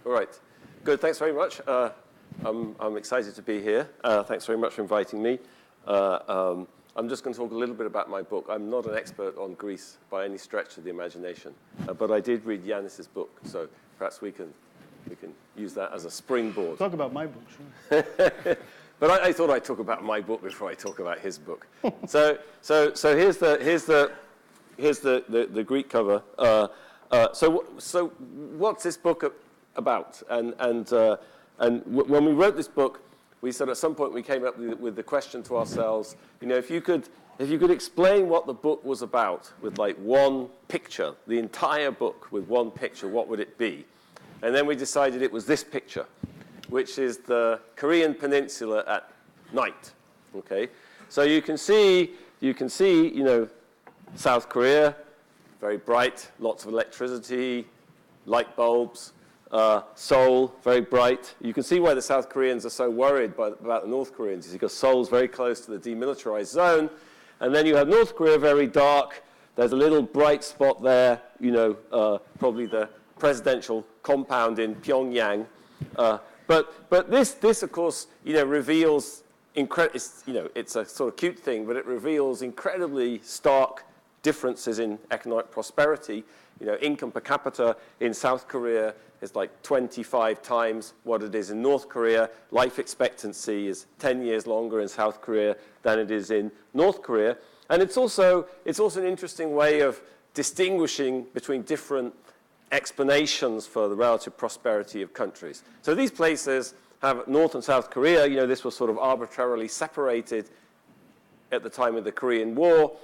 All right. Good. Thanks very much. I'm excited to be here. Thanks very much for inviting me. I'm just going to talk a little bit about my book. I'm not an expert on Greece by any stretch of the imagination, but I did read Yanis's book, so perhaps we can use that as a springboard. Talk about my book, sure. But I thought I'd talk about my book before I talk about his book. So here's the Greek cover. So what's this book about? And when we wrote this book, we said at some point we came up with the question to ourselves, you know, if you could explain what the book was about with like one picture, the entire book with one picture, what would it be? And then we decided it was this picture, which is the Korean Peninsula at night. Okay, so you can see, you know, South Korea, very bright, lots of electricity, light bulbs. Seoul, very bright. You can see why the South Koreans are so worried about the North Koreans, is because Seoul's very close to the demilitarized zone. And then you have North Korea, very dark. There's a little bright spot there, you know, probably the presidential compound in Pyongyang. But this, of course, you know, reveals, you know, it's a sort of cute thing, but it reveals incredibly stark differences in economic prosperity. You know, income per capita in South Korea is like 25 times what it is in North Korea. Life expectancy is 10 years longer in South Korea than it is in North Korea. And it's also an interesting way of distinguishing between different explanations for the relative prosperity of countries. So these places have North and South Korea. You know, this was sort of arbitrarily separated at the time of the Korean War.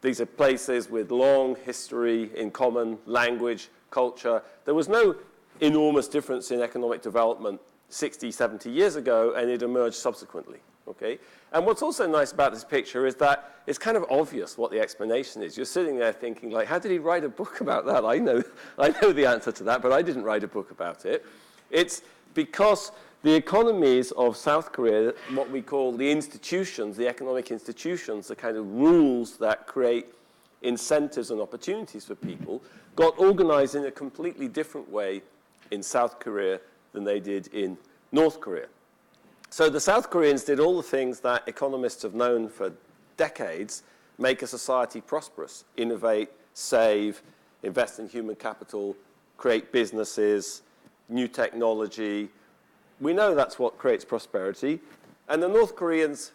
These are places with long history in common language, culture. There was no enormous difference in economic development 60, 70 years ago, and it emerged subsequently. Okay? And what's also nice about this picture is that it's kind of obvious what the explanation is. You're sitting there thinking, like, how did he write a book about that? I know the answer to that, but I didn't write a book about it. It's because the economies of South Korea, what we call the institutions, the economic institutions, the kind of rules that create incentives and opportunities for people, got organized in a completely different way in South Korea than they did in North Korea. So the South Koreans did all the things that economists have known for decades, make a society prosperous, innovate, save, invest in human capital, create businesses, new technology. We know that's what creates prosperity, and the North Koreans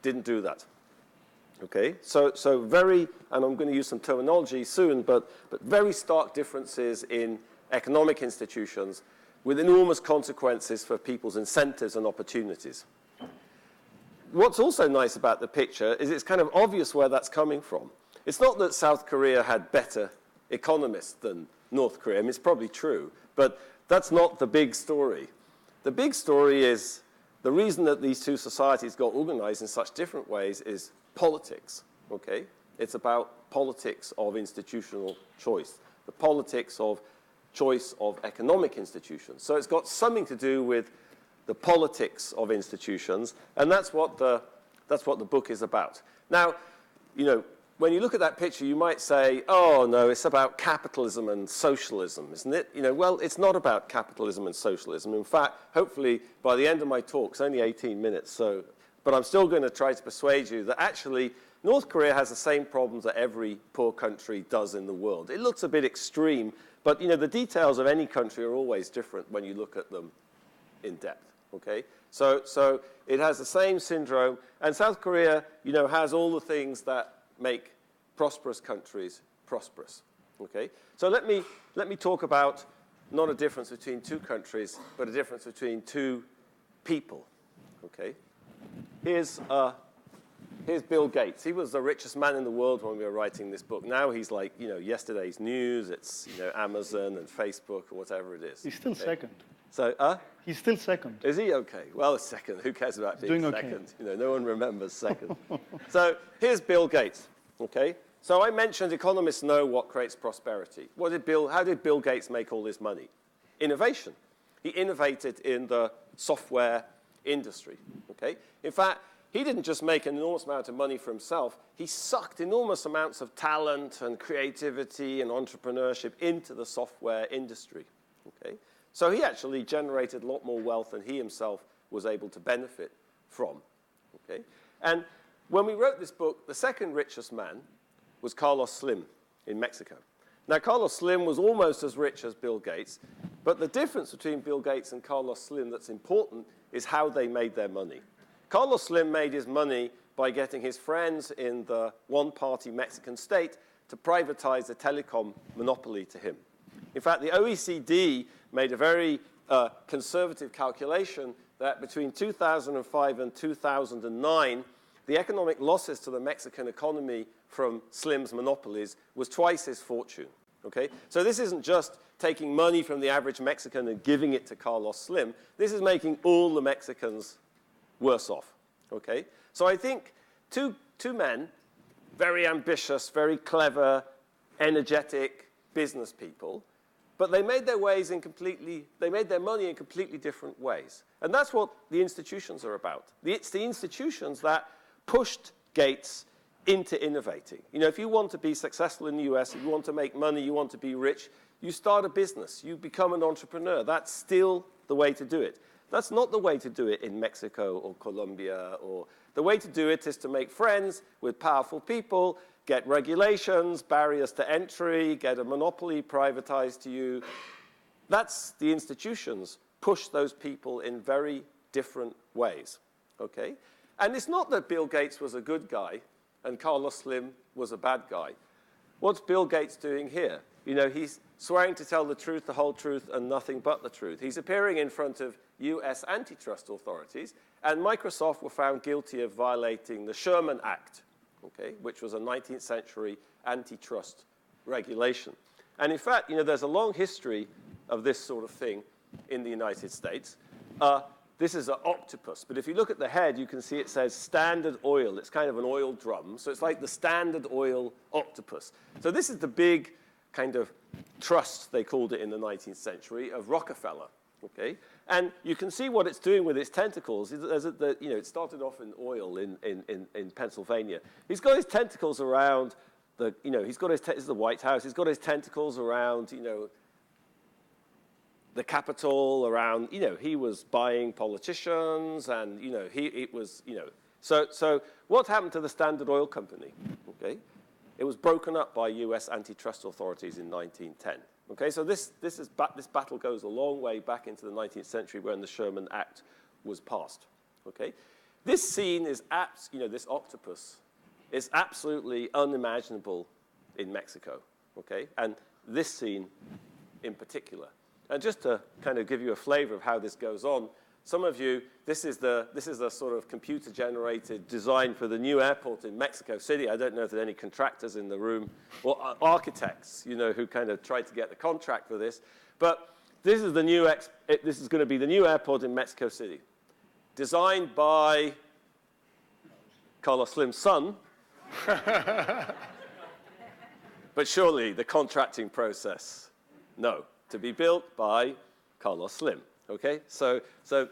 didn't do that. Okay, so very, and I'm going to use some terminology soon, but very stark differences in economic institutions with enormous consequences for people's incentives and opportunities. What's also nice about the picture is it's kind of obvious where that's coming from. It's not that South Korea had better economists than North Korea. I mean, it's probably true, but that's not the big story. The big story is the reason that these two societies got organized in such different ways is politics, okay? It's about politics of institutional choice, the politics of choice of economic institutions. So it's got something to do with the politics of institutions, and that's what the book is about. Now, you know, when you look at that picture, you might say, oh, no, it's about capitalism and socialism, isn't it? You know, well, it's not about capitalism and socialism. In fact, hopefully, by the end of my talk, it's only 18 minutes, but I'm still going to try to persuade you that actually North Korea has the same problems that every poor country does in the world. It looks a bit extreme, but, you know, the details of any country are always different when you look at them in depth, okay? So it has the same syndrome, and South Korea, you know, has all the things that make prosperous countries prosperous, okay? So let me talk about not a difference between two countries, but a difference between two people, okay? Here's Bill Gates. He was the richest man in the world when we were writing this book. Now he's like, you know, yesterday's news. It's, you know, Amazon and Facebook or whatever it is. He's still second. So, He's still second. Is he? Okay. Well, second. Who cares about being second? Okay. You know, no one remembers second. So here's Bill Gates, okay? So I mentioned economists know what creates prosperity. How did Bill Gates make all this money? Innovation. He innovated in the software industry, okay? In fact, he didn't just make an enormous amount of money for himself. He sucked enormous amounts of talent and creativity and entrepreneurship into the software industry, okay? So he actually generated a lot more wealth than he himself was able to benefit from. Okay? And when we wrote this book, the second richest man was Carlos Slim in Mexico. Now, Carlos Slim was almost as rich as Bill Gates, but the difference between Bill Gates and Carlos Slim that's important is how they made their money. Carlos Slim made his money by getting his friends in the one-party Mexican state to privatize the telecom monopoly to him. In fact, the OECD made a very conservative calculation that between 2005 and 2009, the economic losses to the Mexican economy from Slim's monopolies was twice his fortune. Okay? So this isn't just taking money from the average Mexican and giving it to Carlos Slim. This is making all the Mexicans worse off. Okay? So I think two men, very ambitious, very clever, energetic business people, but they made their money in completely different ways. And that's what the institutions are about. It's the institutions that pushed Gates into innovating. You know, if you want to be successful in the US, if you want to make money, you want to be rich, you start a business, you become an entrepreneur. That's still the way to do it. That's not the way to do it in Mexico or Colombia. Or the way to do it is to make friends with powerful people, get regulations, barriers to entry, get a monopoly privatized to you. That's the institutions push those people in very different ways. Okay? And it's not that Bill Gates was a good guy and Carlos Slim was a bad guy. What's Bill Gates doing here? You know, he's swearing to tell the truth, the whole truth, and nothing but the truth. He's appearing in front of US antitrust authorities, and Microsoft were found guilty of violating the Sherman Act, okay, which was a 19th century antitrust regulation. And in fact, you know, there's a long history of this sort of thing in the United States. This is an octopus, but if you look at the head, you can see it says Standard Oil. It's kind of an oil drum, so it's like the Standard Oil octopus. So this is the big kind of trust, they called it in the 19th century, of Rockefeller. Okay? And you can see what it's doing with its tentacles. It started off in oil in Pennsylvania. He's got his tentacles around this is the White House. He's got his tentacles around, the Capitol, around, he was buying politicians, and, So what happened to the Standard Oil Company? Okay? It was broken up by US antitrust authorities in 1910. Okay, so this battle goes a long way back into the 19th century when the Sherman Act was passed. Okay, this scene is this octopus is absolutely unimaginable in Mexico. Okay, and this scene in particular. And just to kind of give you a flavor of how this goes on, some of you, this is the sort of computer-generated design for the new airport in Mexico City. I don't know if there are any contractors in the room or architects, who kind of tried to get the contract for this. But this is this is going to be the new airport in Mexico City, designed by Carlos Slim's son. But surely the contracting process, no, to be built by Carlos Slim. Okay, so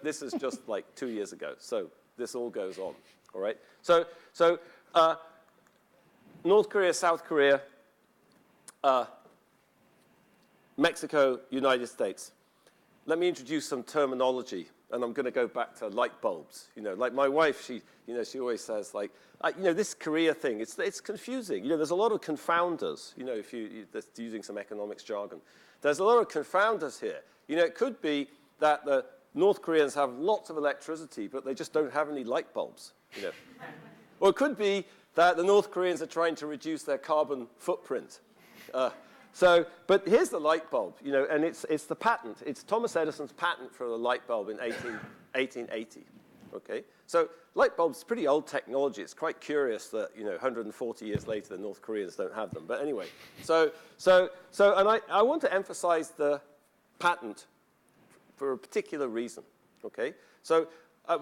this is just like 2 years ago. So this all goes on, all right? So North Korea, South Korea, Mexico, United States. Let me introduce some terminology, and I'm going to go back to light bulbs. Like my wife, she always says, like, this Korea thing, it's confusing. There's a lot of confounders. If you're using some economics jargon, there's a lot of confounders here. It could be that the North Koreans have lots of electricity, but they just don't have any light bulbs. Or it could be that the North Koreans are trying to reduce their carbon footprint. But here's the light bulb, and it's the patent. It's Thomas Edison's patent for the light bulb in 1880. Okay, so light bulbs is pretty old technology. It's quite curious that 140 years later the North Koreans don't have them. But anyway, and I want to emphasize the patent for a particular reason, okay? So I've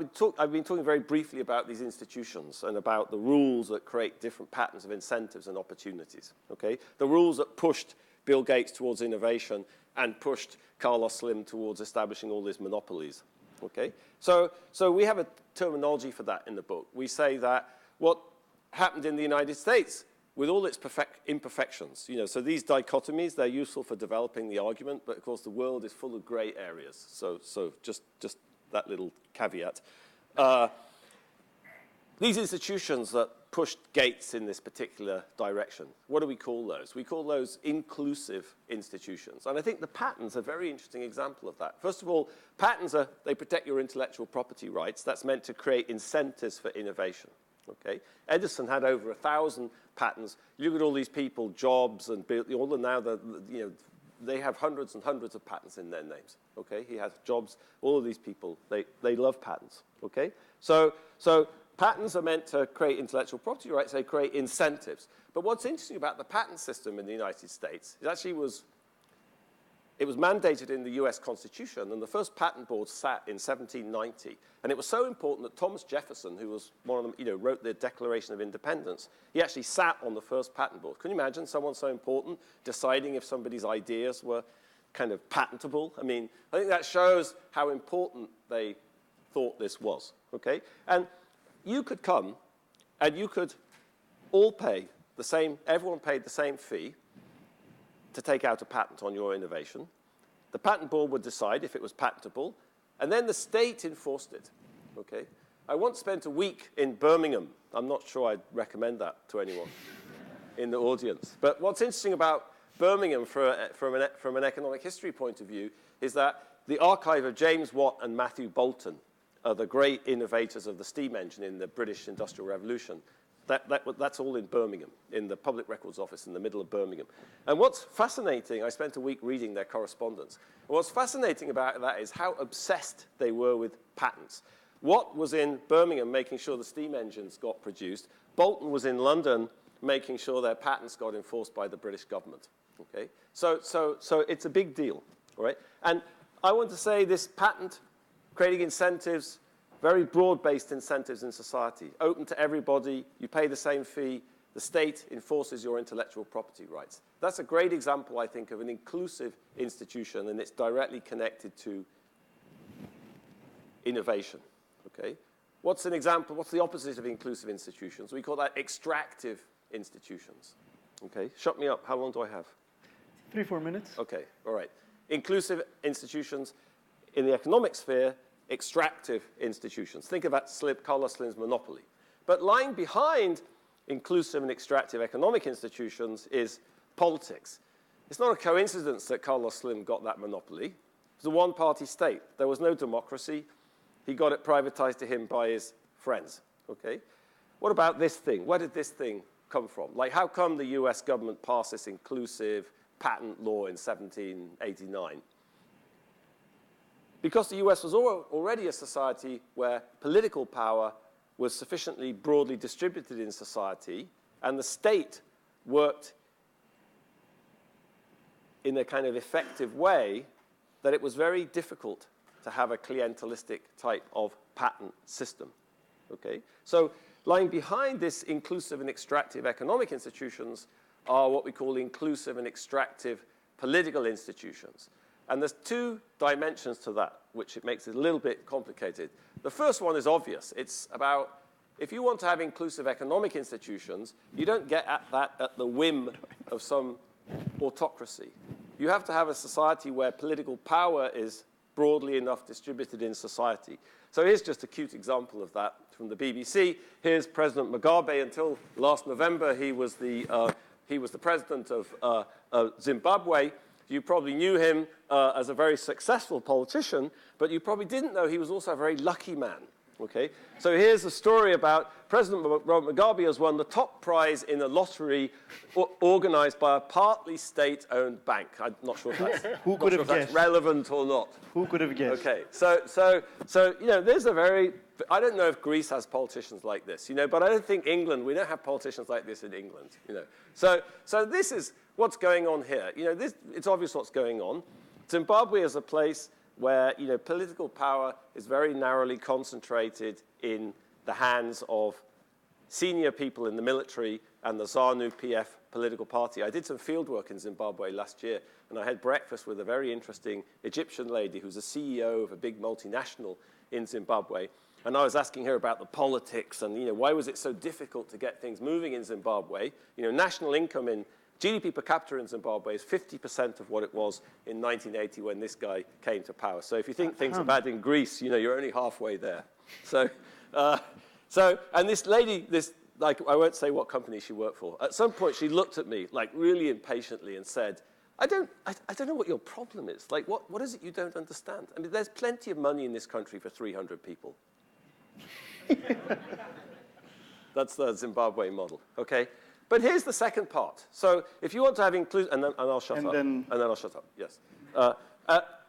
been talking very briefly about these institutions and about the rules that create different patterns of incentives and opportunities, okay? The rules that pushed Bill Gates towards innovation and pushed Carlos Slim towards establishing all these monopolies, okay? So we have a terminology for that in the book. We say that what happened in the United States with all its imperfections. You know, so these dichotomies, they're useful for developing the argument, but of course the world is full of gray areas. So just that little caveat. These institutions that pushed gates in this particular direction, what do we call those? We call those inclusive institutions. And I think the patents are a very interesting example of that. First of all, patents they protect your intellectual property rights. That's meant to create incentives for innovation. Okay? Edison had over 1,000 patents. You look at all these people, Jobs and Bill, all the now, you know, they have hundreds and hundreds of patents in their names. Okay? He has Jobs, all of these people, they love patents. Okay? So patents are meant to create intellectual property rights. They create incentives. But what's interesting about the patent system in the United States is actually it was mandated in the US Constitution, and the first patent board sat in 1790. And it was so important that Thomas Jefferson, who was one of them, you know, wrote the Declaration of Independence, he actually sat on the first patent board. Can you imagine someone so important deciding if somebody's ideas were kind of patentable? I mean, I think that shows how important they thought this was, okay? And you could come and you could all pay the same, everyone paid the same fee to take out a patent on your innovation. The patent board would decide if it was patentable, and then the state enforced it, okay? I once spent a week in Birmingham. I'm not sure I'd recommend that to anyone in the audience. But what's interesting about Birmingham from an economic history point of view is that the archive of James Watt and Matthew Boulton are the great innovators of the steam engine in the British Industrial Revolution. That's all in Birmingham, in the Public Records Office in the middle of Birmingham. And what's fascinating, I spent a week reading their correspondence. And what's fascinating about that is how obsessed they were with patents. Watt was in Birmingham making sure the steam engines got produced. Bolton was in London making sure their patents got enforced by the British government. Okay? So it's a big deal, all right? And I want to say this patent, creating incentives, very broad-based incentives in society, open to everybody, you pay the same fee, the state enforces your intellectual property rights. That's a great example, I think, of an inclusive institution, and it's directly connected to innovation, okay? What's an example, what's the opposite of inclusive institutions? We call that extractive institutions, okay? Shut me up, how long do I have? 3-4 minutes. Okay, all right. Inclusive institutions in the economic sphere, extractive institutions. Think about Carlos Slim's monopoly. But lying behind inclusive and extractive economic institutions is politics. It's not a coincidence that Carlos Slim got that monopoly. It was a one-party state. There was no democracy. He got it privatized to him by his friends, okay? What about this thing? Where did this thing come from? Like, how come the US government passed this inclusive patent law in 1789? Because the US was already a society where political power was sufficiently broadly distributed in society, and the state worked in a kind of effective way that it was very difficult to have a clientelistic type of patent system. Okay? So lying behind this inclusive and extractive economic institutions are what we call inclusive and extractive political institutions. And there's two dimensions to that, which it makes it a little bit complicated. The first one is obvious. It's about, if you want to have inclusive economic institutions, you don't get at that at the whim of some autocracy. You have to have a society where political power is broadly enough distributed in society. So here's just a cute example of that from the BBC. Here's President Mugabe. Until last November, he was the president of Zimbabwe. You probably knew him as a very successful politician, but you probably didn't know he was also a very lucky man, okay? So here's a story about President Mugabe has won the top prize in a lottery organized by a partly state-owned bank. I'm not sure if that's relevant or not. Who could have guessed? Okay, so you know, there's a very, I don't know if Greece has politicians like this, you know, but I don't think England, we don't have politicians like this in England, you know. So this is what's going on here. You know, it's obvious what's going on. Zimbabwe is a place where, you know, political power is very narrowly concentrated in the hands of senior people in the military and the ZANU-PF political party. I did some field work in Zimbabwe last year, and I had breakfast with a very interesting Egyptian lady who's a CEO of a big multinational in Zimbabwe. And I was asking her about the politics and, why was it so difficult to get things moving in Zimbabwe? National income in GDP per capita in Zimbabwe is 50% of what it was in 1980 when this guy came to power. So if you think things are bad in Greece, you're only halfway there. So, and this lady, I won't say what company she worked for. At some point, she looked at me, really impatiently and said, I don't know what your problem is. What is it you don't understand? I mean, there's plenty of money in this country for 300 people. That's the Zimbabwe model, okay? But here's the second part. So if you want to have inclusive, and I'll shut up. And then I'll shut up, yes.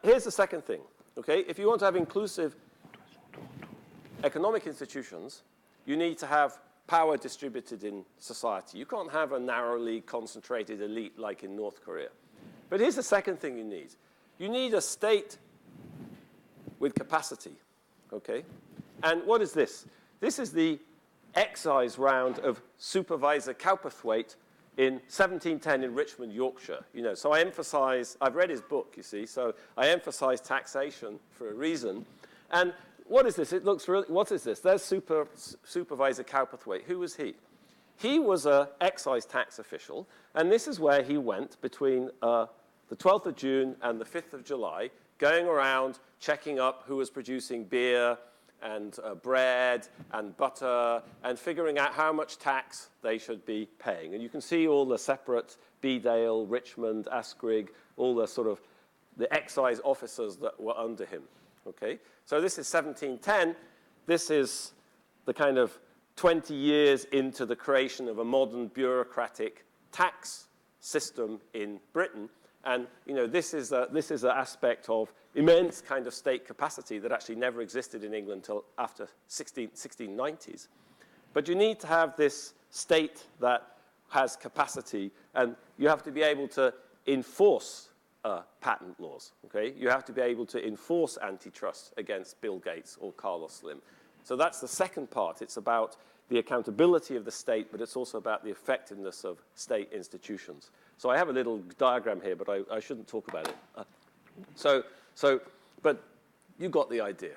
Here's the second thing, okay? If you want to have inclusive economic institutions, you need to have power distributed in society. You can't have a narrowly concentrated elite like in North Korea. But here's the second thing you need. You need a state with capacity, okay? And what is this? This is the excise round of Supervisor Cowperthwaite in 1710 in Richmond, Yorkshire. So I've read his book, you see, so I emphasize taxation for a reason. And what is this? What is this? There's Supervisor Cowperthwaite. Who was he? He was an excise tax official, and this is where he went between the 12th of June and the 5th of July, going around checking up who was producing beer and bread and butter and figuring out how much tax they should be paying. And you can see all the separate Bedale, Richmond, Asquith, all the the excise officers that were under him. Okay? So this is 1710. This is the kind of 20 years into the creation of a modern bureaucratic tax system in Britain. And this is an aspect of immense kind of state capacity that actually never existed in England until after 1690s. But you need to have this state that has capacity, and you have to be able to enforce patent laws. Okay? You have to be able to enforce antitrust against Bill Gates or Carlos Slim. So that's the second part. It's about the accountability of the state, but it's also about the effectiveness of state institutions. So I have a little diagram here, but I shouldn't talk about it. But you got the idea.